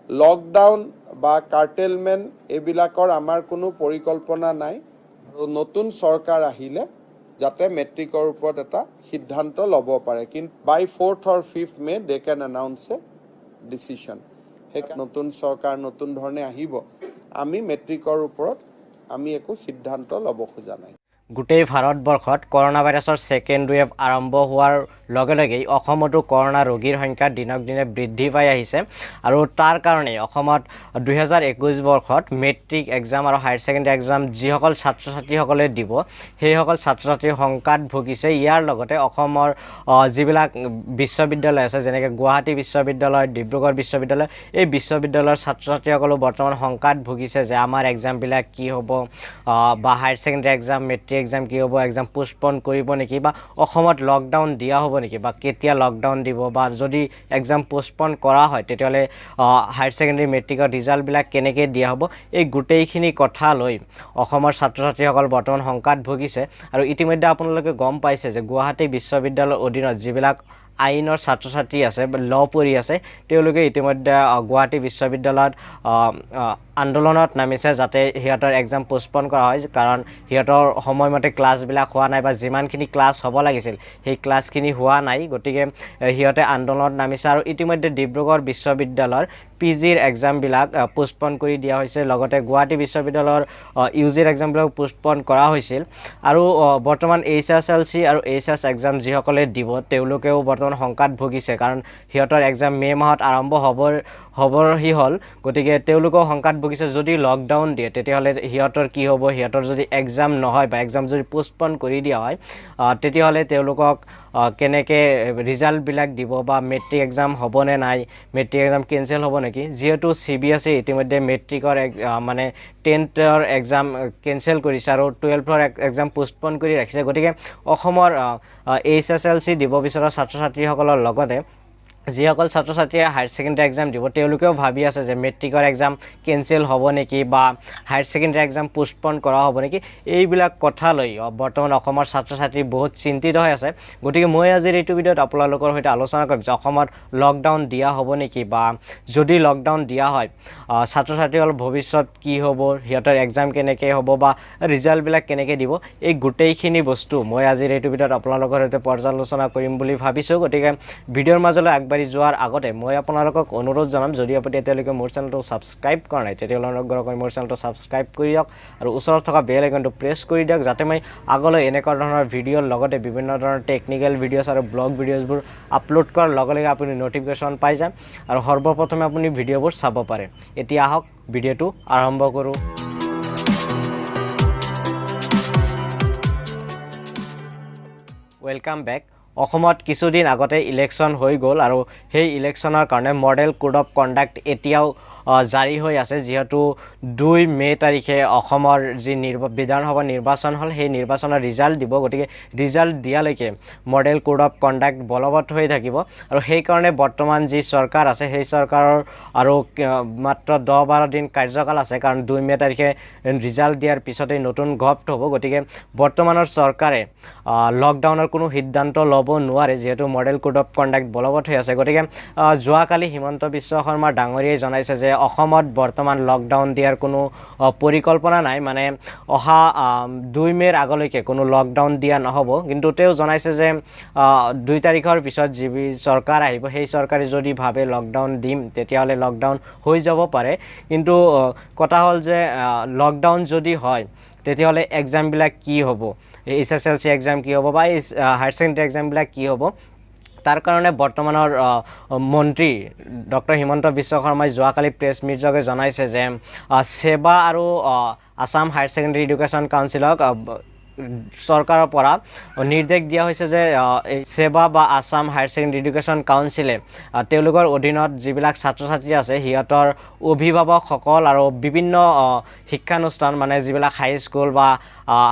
Lockdown বা কাৰ্টেলমেণ্ট এইবিলাকৰ আমাৰ কোনো পৰিকল্পনা নাই আৰু নতুন চৰকাৰ আহিলে যাতে মেট্ৰিকৰ ওপৰত এটা সিদ্ধান্ত ল'ব পাৰে কিন্তু by 4th or 5th May they can announce a decision সেইকাৰণে নতুন চৰকাৰ নতুন ধৰণে আহিব আমি মেট্ৰিকৰ ওপৰত আমি একো সিদ্ধান্ত ল'ব খোজা নাই গোটেই ভাৰতবৰ্ষত কৰোনা ভাইৰাছৰ ছেকেণ্ড ৱেভ আৰম্ভ হোৱাৰ লগে লগেই অসমতো কৰোনা ৰোগীৰ সংখ্যা দিনক দিনে বৃদ্ধি পাই আহিছে আৰু তাৰ কাৰণে অসমত 2021 বৰ্ষত মেট্ৰিক এক্সাম আৰু হায়াৰ ছেকেণ্ডেৰী এক্সাম যিসকল ছাত্ৰ ছাত্ৰীসকলে দিব সেইসকল ছাত্ৰ ছাত্ৰীৰ শংকাত ভুগিছে ইয়াৰ লগতে অসমৰ যিবিলাক বিশ্ববিদ্যালয় আছে যেনেকৈ গুৱাহাটী বিশ্ববিদ্যালয় ডিব্ৰুগড় বিশ্ববিদ্যালয় এই বিশ্ববিদ্যালয়ৰ ছাত্ৰ ছাত্ৰীসকলো বৰ্তমান শংকাত ভুগিছে যে আমাৰ এক্সামবিলাক কি হ'ব বা higher secondary exam matric exam কি হ'ব এক্সাম পোষ্টপন কৰিব নেকি বা অসমত লকডাউন দিয়া হ'ব নেকি বা কেতিয়া লকডাউন দিব বা যদি এক্সাম পোষ্টপন কৰা হয় তেতিয়াহ'লে হায়াৰ ছেকেণ্ডেৰী মেট্ৰিকৰ ৰিজাল্টবিলাক কেনেকৈ দিয়া হ'ব এই গোটেইখিনি কথা লৈ অসমৰ ছাত্ৰ ছাত্ৰীসকল বৰ্তমান শংকাত ভুগিছে আৰু ইতিমধ্যে আপোনালোকে গম পাইছে যে গুৱাহাটী বিশ্ববিদ্যালয়ৰ অধীনত যিবিলাক আইনৰ ছাত্ৰ ছাত্ৰী আছে ল পঢ়ি আছে তেওঁলোকে ইতিমধ্যে গুৱাহাটী বিশ্ববিদ্যালয়ত আন্দোলনত নামিছে যাতে সিহঁতৰ এক্সাম পোষ্টপন কৰা হয় কাৰণ সিহঁতৰ সময়মতে ক্লাছবিলাক হোৱা নাই বা যিমানখিনি ক্লাছ হ'ব লাগিছিল সেই ক্লাছখিনি হোৱা নাই গতিকে সিহঁতে আন্দোলনত নামিছে আৰু ইতিমধ্যে ডিব্ৰুগড় বিশ্ববিদ্যালয়ৰ পিজিৰ এক্সামবিলাক পোষ্টপন কৰি দিয়া হৈছে লগতে গুৱাহাটী বিশ্ববিদ্যালয়ৰ ইউজিৰ এক্সামবিলাক পোষ্টপন কৰা হৈছিল আৰু বৰ্তমান HSLC আৰু HS এক্সাম যিসকলে দিব তেওঁলোকেও বৰ্তমান শংকাত ভুগিছে কাৰণ সিহঁতৰ এক্সাম মে' মাহত আৰম্ভ হ'বহি হ'ল গতিকে তেওঁলোকেও শংকাত ভুগিছে যদি লকডাউন দিয়ে তেতিয়াহ'লে সিহঁতৰ কি হ'ব সিহঁতৰ যদি এক্সাম নহয় বা এক্সাম যদি পোষ্টপন কৰি দিয়া হয় তেতিয়াহ'লে তেওঁলোকক কেনেকৈ ৰিজাল্টবিলাক দিব বা মেট্ৰিক এক্সাম হ'বনে নাই মেট্ৰিক এক্সাম কেঞ্চেল হ'ব নেকি যিহেতু CBSE ইতিমধ্যে মেট্ৰিকৰ মানে 10th এক্সাম কেঞ্চেল কৰিছে আৰু 12th এক্সাম পোষ্টপন কৰি ৰাখিছে গতিকে অসমৰ HSLC দিব বিচৰা ছাত্ৰ ছাত্ৰীসকলৰ লগতে যিসকল ছাত্ৰ ছাত্ৰীয়ে হায়াৰ ছেকেণ্ডেৰী এক্সাম দিব তেওঁলোকেও ভাবি আছে যে মেট্ৰিকৰ এক্সাম কেঞ্চেল হ'ব নেকি বা হায়াৰ ছেকেণ্ডেৰী এক্সাম পোষ্টপন কৰা হ'ব নেকি এইবিলাক কথা লৈ বৰ্তমান অসমৰ ছাত্ৰ ছাত্ৰী বহুত চিন্তিত হৈ আছে গতিকে মই আজিৰ এইটো ভিডিঅ'ত আপোনালোকৰ সৈতে আলোচনা কৰিম যে অসমত লকডাউন দিয়া হ'ব নেকি বা যদি লকডাউন দিয়া হয় ছাত্ৰ ছাত্ৰীসকলৰ ভৱিষ্যত কি হ'ব সিহঁতৰ এক্সাম কেনেকৈ হ'ব বা ৰিজাল্টবিলাক কেনেকৈ দিব এই গোটেইখিনি বস্তু মই আজিৰ এইটো ভিডিঅ'ত আপোনালোকৰ সৈতে পৰ্যালোচনা কৰিম বুলি ভাবিছোঁ গতিকে ভিডিঅ'ৰ মাজলৈ আগবাঢ়ি যোৱাৰ আগতে মই আপোনালোকক অনুৰোধ জনাম যদি আপুনি এতিয়ালৈকে মোৰ চেনেলটো ছাবস্ক্ৰাইব কৰা নাই তেতিয়াহ'লে অনুগ্ৰহ কৰি মোৰ চেনেলটো ছাবস্ক্ৰাইব কৰি দিয়ক আৰু ওচৰত থকা বেল আইকনটো প্ৰেছ কৰি দিয়ক যাতে মই আগলৈ এনেকুৱা ধৰণৰ ভিডিঅ'ৰ লগতে বিভিন্ন ধৰণৰ টেকনিকেল ভিডিঅ'ছ আৰু ব্লগ ভিডিঅ'ছবোৰ আপলোড কৰাৰ লগে লগে আপুনি ন'টিফিকেশ্যন পাই যায় আৰু সৰ্বপ্ৰথমে আপুনি ভিডিঅ'বোৰ চাব পাৰে এতিয়া আহক ভিডিঅ'টো আৰম্ভ কৰোঁ ৱেলকাম বেক অসমত কিছুদিন আগতে ইলেকশ্যন হৈ গ'ল আৰু সেই ইলেকশ্যনৰ কাৰণে মডেল কোড অফ কণ্ডাক্ট এতিয়াও জাৰি হৈ আছে যিহেতু 2 মে' তাৰিখে অসমৰ যি বিধানসভা নিৰ্বাচন হ'ল সেই নিৰ্বাচনৰ ৰিজাল্ট দিব গতিকে ৰিজাল্ট দিয়ালৈকে মডেল কোড অফ কণ্ডাক্ট বলবৎ হৈ থাকিব আৰু সেইকাৰণে বৰ্তমান যি চৰকাৰ আছে সেই চৰকাৰৰ আৰু মাত্ৰ 10-12 দিন কাৰ্যকাল আছে কাৰণ 2 মে' তাৰিখে ৰিজাল্ট দিয়াৰ পিছতেই নতুন গভৰ্ণমেণ্ট হ'ব গতিকে বৰ্তমানৰ চৰকাৰে লকডাউনৰ কোনো সিদ্ধান্ত ল'ব নোৱাৰে যিহেতু মডেল কোড অফ কণ্ডাক্ট বলবৎ হৈ আছে গতিকে যোৱাকালি হিমন্ত বিশ্ব শৰ্মা ডাঙৰীয়াই জনাইছে যে অসমত বৰ্তমান লকডাউন দিয়াৰ কোনো পৰিকল্পনা নাই মানে অহা 2 মে'ৰ আগলৈকে কোনো লকডাউন দিয়া নহ'ব কিন্তু তেওঁ জনাইছে যে 2 তাৰিখৰ পিছত যি চৰকাৰ আহিব সেই চৰকাৰে যদি ভাবে লকডাউন দিম তেতিয়াহ'লে লকডাউন হৈ যাব পাৰে কিন্তু কথা হ'ল যে লকডাউন যদি হয় তেতিয়াহ'লে এক্সামবিলাক কি হ'ব HSLC এক্সাম কি হ'ব বা হায়াৰ ছেকেণ্ডেৰী এক্সামবিলাক কি হ'ব তাৰ কাৰণে বৰ্তমানৰ মন্ত্ৰী ডক্টৰ হিমন্ত বিশ্ব শৰ্মাই যোৱাকালি প্ৰেছ মিট যোগে জনাইছে যে সেৱা আৰু আসাম হায়াৰ ছেকেণ্ডেৰী এডুকেশ্যন কাউন্সিলক চৰকাৰৰ পৰা নিৰ্দেশ দিয়া হৈছে যে সেৱা বা আসাম হায়াৰ ছেকেণ্ডেৰী এডুকেশ্যন কাউন্সিলে তেওঁলোকৰ অধীনত যিবিলাক ছাত্ৰ ছাত্ৰী আছে সিহঁতৰ অভিভাৱকসকল আৰু বিভিন্ন শিক্ষানুষ্ঠান মানে যিবিলাক হাই স্কুল বা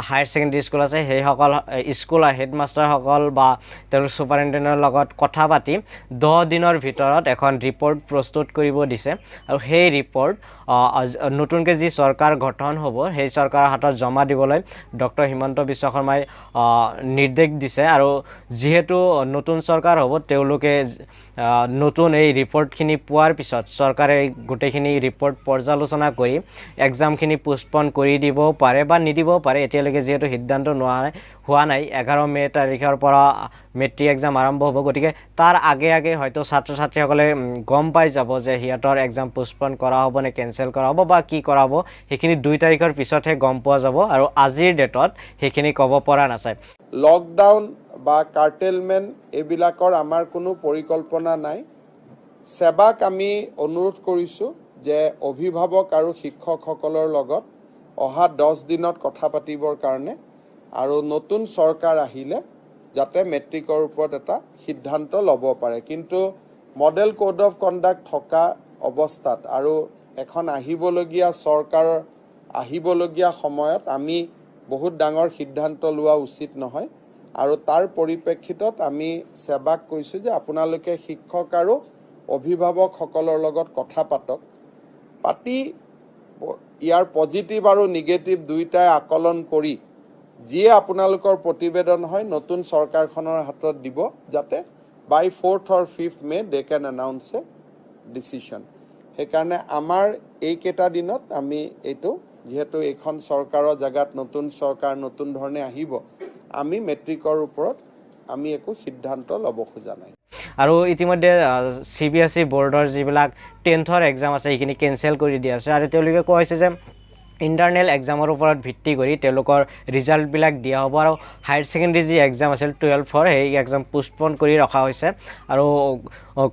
হায়াৰ ছেকেণ্ডেৰী স্কুল আছে সেইসকল স্কুলৰ হেডমাষ্টাৰসকল বা তেওঁলোকৰ ছুপাৰিণ্টেণ্ডেণ্টৰ লগত কথা পাতি 10 দিনৰ ভিতৰত এখন ৰিপৰ্ট প্ৰস্তুত কৰিব দিছে আৰু সেই ৰিপৰ্ট নতুনকৈ যি চৰকাৰ গঠন হ'ব সেই চৰকাৰৰ হাতত জমা দিবলৈ ডক্টৰ হিমন্ত বিশ্ব শৰ্মাই নিৰ্দেশ দিছে আৰু যিহেতু নতুন চৰকাৰ হ'ব তেওঁলোকে নতুন এই ৰিপৰ্টখিনি পোৱাৰ পিছত চৰকাৰে গোটেইখিনি ৰিপৰ্ট পৰ্যালোচনা কৰি এক্সামখিনি পোষ্টপন কৰি দিবও পাৰে বা নিদিবও পাৰে। এতিয়ালৈকে যিহেতু সিদ্ধান্ত হোৱা নাই, 11 মে তাৰিখৰ পৰা মেট্ৰিক এক্সাম আৰম্ভ হ'ব। গতিকে তাৰ আগে আগে হয়তো ছাত্ৰ ছাত্ৰীসকলে গম পাই যাব যে সিহঁতৰ এক্সাম পোষ্টপন কৰা হ'ব নে কেঞ্চেল কৰা হ'ব বা কি কৰা হ'ব। সেইখিনি 2 তাৰিখৰ পিছতহে গম পোৱা যাব আৰু আজিৰ ডেটত সেইখিনি ক'ব পৰা নাযায়। লকডাউন বা কাৰ্টেলমেণ্ট এইবিলাকৰ আমাৰ কোনো পৰিকল্পনা নাই। সেৱাক আমি অনুৰোধ কৰিছোঁ যে অভিভাৱক আৰু শিক্ষকসকলৰ লগত অহা 10 দিনত কথা পাতিবৰ কাৰণে আৰু নতুন চৰকাৰ আহিলে যাতে মেট্ৰিকৰ ওপৰত এটা সিদ্ধান্ত ল'ব পাৰে। কিন্তু মডেল কোড অফ কণ্ডাক্ট থকা অৱস্থাত আৰু এখন আহিবলগীয়া চৰকাৰ আহিবলগীয়া সময়ত আমি বহুত ডাঙৰ সিদ্ধান্ত লোৱা উচিত নহয়। আৰু তাৰ পৰিপ্ৰেক্ষিতত আমি সেৱাক কৈছোঁ যে আপোনালোকে শিক্ষক আৰু অভিভাৱকসকলৰ লগত কথা পাতি ইয়াৰ পজিটিভ আৰু নিগেটিভ দুইটাই আকলন কৰি যিয়ে আপোনালোকৰ প্ৰতিবেদন হয় নতুন চৰকাৰখনৰ হাতত দিব, যাতে by 4th or 5th May they can announce a decision. সেইকাৰণে আমাৰ এইকেইটা দিনত আমি এইটো যিহেতু এইখন চৰকাৰৰ জেগাত নতুন চৰকাৰ নতুন ধৰণে আহিব, আমি মেট্ৰিকৰ ওপৰত আমি একো সিদ্ধান্ত ল'ব খোজা নাই। আৰু ইতিমধ্যে CBSE বোৰ্ডৰ যিবিলাক 10th এক্সাম আছে সেইখিনি কেঞ্চেল কৰি দিয়া আছে আৰু তেওঁলোকে কোৱা হৈছে যে ইণ্টাৰনেল এক্সামৰ ওপৰত ভিত্তি কৰি তেওঁলোকৰ ৰিজাল্টবিলাক দিয়া হ'ব আৰু হায়াৰ ছেকেণ্ডেৰী যি এক্সাম আছিল 12ৰ সেই এক্সাম পোষ্টপন কৰি ৰখা হৈছে। আৰু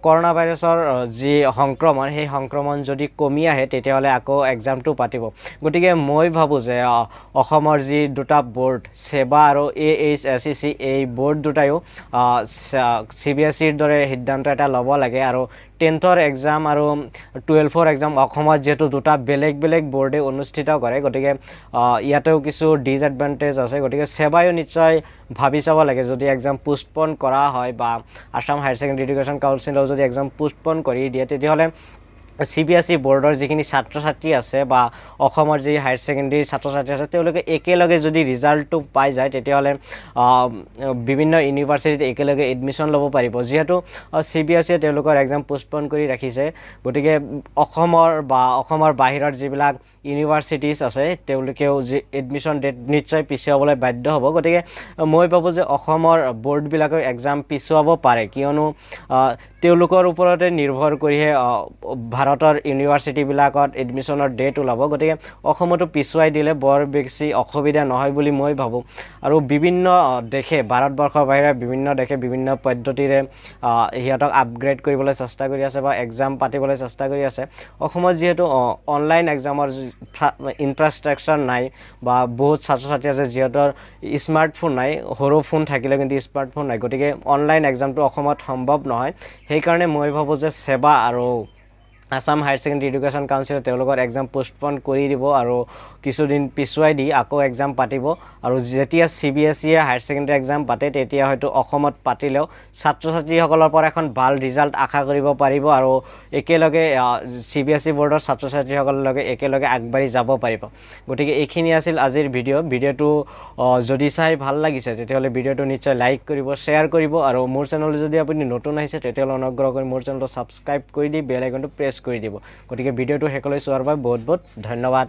কৰোণা ভাইৰাছৰ যি সংক্ৰমণ সেই সংক্ৰমণ যদি কমি আহে তেতিয়াহ'লে আকৌ এক্সামটো পাতিব। গতিকে মই ভাবোঁ যে অসমৰ যি দুটা বোৰ্ড সেৱা আৰু AHSEC এই বোৰ্ড দুটাইও CBSEৰ দৰে সিদ্ধান্ত এটা ল'ব লাগে। আৰু 10th এক্সাম আৰু 12ৰ এক্সাম অসমত যিহেতু দুটা বেলেগ বেলেগ বোৰ্ডে অনুষ্ঠিত কৰে, গতিকে ইয়াতেও কিছু ডিসএডভান্টেজ আছে। গতিকে সেৱাইও নিশ্চয় ভাবি চাব লাগে, যদি এক্সাম পোষ্টপন কৰা হয় বা আসাম হায়াৰ ছেকেণ্ডেৰী এডুকেশ্যন কাউন্সিলেও যদি এক্সাম পোষ্টপন কৰি দিয়ে তেতিয়াহ'লে CBSE বোৰ্ডৰ যিখিনি ছাত্ৰ ছাত্ৰী আছে বা অসমৰ যি হায়াৰ ছেকেণ্ডেৰী ছাত্ৰ ছাত্ৰী আছে তেওঁলোকে একেলগে যদি ৰিজাল্টটো পাই যায় তেতিয়াহ'লে বিভিন্ন ইউনিভাৰ্চিটিত একেলগে এডমিশ্যন ল'ব পাৰিব। যিহেতু CBSE তেওঁলোকৰ এক্সাম পোষ্টপন কৰি ৰাখিছে, গতিকে অসমৰ বাহিৰত যিবিলাক ইউনিভাৰ্চিটিজ আছে তেওঁলোকেও যি এডমিশ্যন ডেট নিশ্চয় পিছুৱাবলৈ বাধ্য হ'ব। গতিকে মই ভাবোঁ যে অসমৰ বোৰ্ডবিলাকেও এক্সাম পিছুৱাব পাৰে, কিয়নো তেওঁলোকৰ ওপৰতে নিৰ্ভৰ কৰিহে ভাৰতৰ ইউনিভাৰ্চিটিবিলাকত এডমিশ্যনৰ ডেট ওলাব। গতিকে অসমতো পিছুৱাই দিলে বৰ বেছি অসুবিধা নহয় বুলি মই ভাবোঁ। আৰু বিভিন্ন দেশে ভাৰতবৰ্ষৰ বাহিৰে বিভিন্ন দেশে বিভিন্ন পদ্ধতিৰে সিহঁতক আপগ্ৰেড কৰিবলৈ চেষ্টা কৰি আছে বা এক্সাম পাতিবলৈ চেষ্টা কৰি আছে। অসমত যিহেতু অনলাইন এক্সামৰ ইনফ্ৰাষ্ট্ৰাকচাৰ নাই বা বহুত ছাত্ৰ ছাত্ৰী আছে যিহেতৰ স্মাৰ্টফোন নাই, সৰু ফোন থাকিলে কিন্তু স্মাৰ্টফোন নাই, গতিকে অনলাইন এক্সামটো অসমত সম্ভৱ নহয়। সেইকাৰণে মই ভাবোঁ যে সেৱা আৰু আসাম হায়াৰ ছেকেণ্ডেৰী এডুকেশ্যন কাউন্সিলে তেওঁলোকৰ এক্সাম পোষ্টপন কৰি দিব আৰু কিছুদিন পিছুৱাই দি আকৌ এক্সাম পাতিব। আৰু যেতিয়া CBSE হায়াৰ ছেকেণ্ডেৰী এক্সাম পাতে তেতিয়া হয়তো অসমত পাতিলেও ছাত্ৰ ছাত্ৰীসকলৰ পৰা এখন ভাল ৰিজাল্ট আশা কৰিব পাৰিব আৰু একেলগে CBSE বোৰ্ডৰ ছাত্ৰ ছাত্ৰীসকলৰ লগে একেলগে আগবাঢ়ি যাব পাৰিব। গতিকে এইখিনি আছিল আজিৰ ভিডিঅ'টো যদি চাই ভাল লাগিছে তেতিয়াহ'লে ভিডিঅ'টো নিশ্চয় লাইক কৰিব, শ্বেয়াৰ কৰিব আৰু মোৰ চেনেললৈ যদি আপুনি নতুন আহিছে তেতিয়াহ'লে অনুগ্ৰহ কৰি মোৰ চেনেলটো ছাবস্ক্ৰাইব কৰি দি বেল আইকনটো প্ৰেছ কৰি দিব। গতিকে ভিডিঅ'টো শেষলৈ চোৱাৰ বাবে বহুত বহুত ধন্যবাদ।